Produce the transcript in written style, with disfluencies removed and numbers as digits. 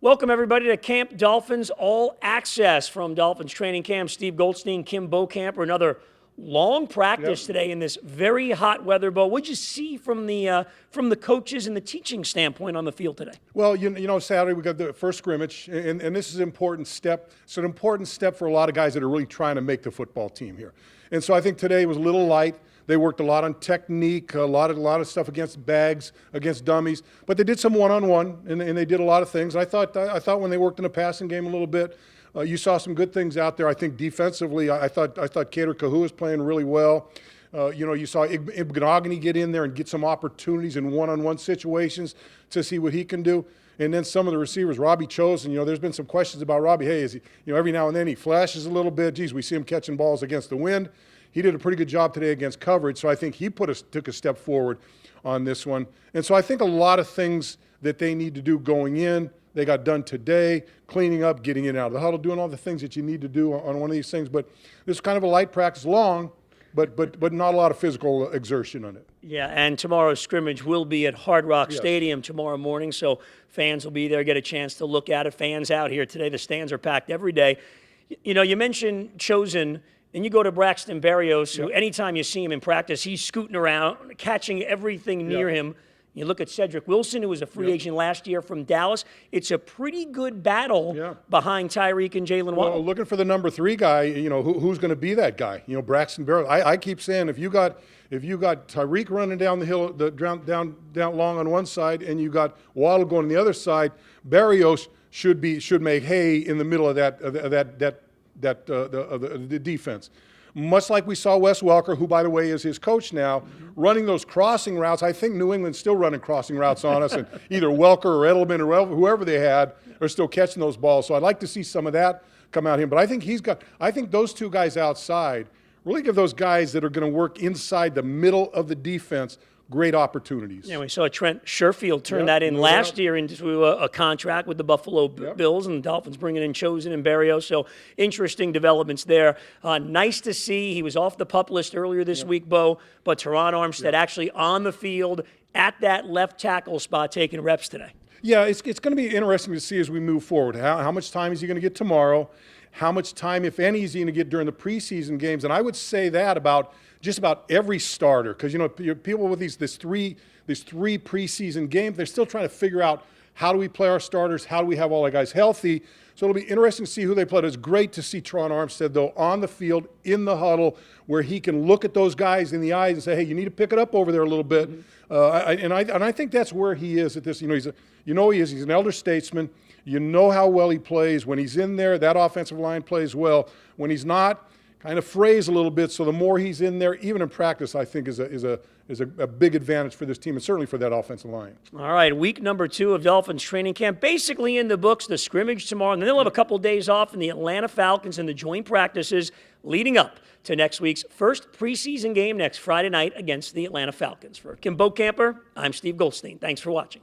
Welcome, everybody, to Camp Dolphins All Access from Dolphins Training Camp. Steve Goldstein, Kim Beaucamp, another long practice today in this very hot weather. But what'd you see from the coaches and the teaching standpoint on the field today? Well, you know, Saturday we got the first scrimmage, and this is an important step. It's an important step for a lot of guys that are really trying to make the football team here. And so I think today was a little light. They worked a lot on technique, a lot of stuff against bags, against dummies. But they did some one-on-one, and they did a lot of things. I thought when they worked in the passing game a little bit, you saw some good things out there. I think defensively, I thought Kader Kahu was playing really well. You saw Ibnogany get in there and get some opportunities in one-on-one situations to see what he can do. And then some of the receivers, Robbie Chosen, there's been some questions about Robbie. Hey, is he, every now and then he flashes a little bit. Geez, we see him catching balls against the wind. He did a pretty good job today against coverage, so I think he took a step forward on this one. And so I think a lot of things that they need to do going in, they got done today, cleaning up, getting in and out of the huddle, doing all the things that you need to do on one of these things. But this is kind of a light practice, long, but not a lot of physical exertion on it. Yeah, and tomorrow's scrimmage will be at Hard Rock Stadium tomorrow morning, so fans will be there, get a chance to look at it. Fans out here today, the stands are packed every day. You mentioned Chosen. And you go to Braxton Berrios, who anytime you see him in practice, he's scooting around, catching everything near him. You look at Cedric Wilson, who was a free agent last year from Dallas. It's a pretty good battle behind Tyreek and Jalen Waddle. Well, looking for the number 3 guy, who's going to be that guy? Braxton Berrios. I keep saying if you got Tyreek running down the hill, down long on one side, and you got Waddle going on the other side, Berrios should make hay in the middle of the defense. Much like we saw Wes Welker, who, by the way, is his coach now, running those crossing routes. I think New England's still running crossing routes on us, and either Welker or Edelman or whoever they had are still catching those balls. So I'd like to see some of that come out of him. But I think those 2 guys outside really give those guys that are going to work inside the middle of the defense great opportunities. Yeah, we saw Trent Sherfield turn that in last year into a contract with the Buffalo Bills, and the Dolphins bringing in Chosen and Berrios. So interesting developments there. Nice to see. He was off the PUP list earlier this week, Bo, but Teron Armstead actually on the field at that left tackle spot taking reps today. Yeah, it's going to be interesting to see as we move forward. How much time is he going to get tomorrow? How much time, if any, is he going to get during the preseason games? And I would say that about just about every starter, because people with these three preseason games, they're still trying to figure out how do we play our starters, how do we have all our guys healthy. So it'll be interesting to see who they play. It's great to see Teron Armstead, though, on the field, in the huddle, where he can look at those guys in the eyes and say, hey, you need to pick it up over there a little bit. I think that's where he is at this. He's an elder statesman. You know how well he plays. When he's in there, that offensive line plays well. When he's not, kind of frays a little bit. So the more he's in there, even in practice, I think is a big advantage for this team, and certainly for that offensive line. All right, week number 2 of Dolphins training camp, basically in the books. The scrimmage tomorrow, and then they'll have a couple days off in the Atlanta Falcons and the joint practices leading up to next week's first preseason game next Friday night against the Atlanta Falcons. For Kim Beaucamp, I'm Steve Goldstein. Thanks for watching.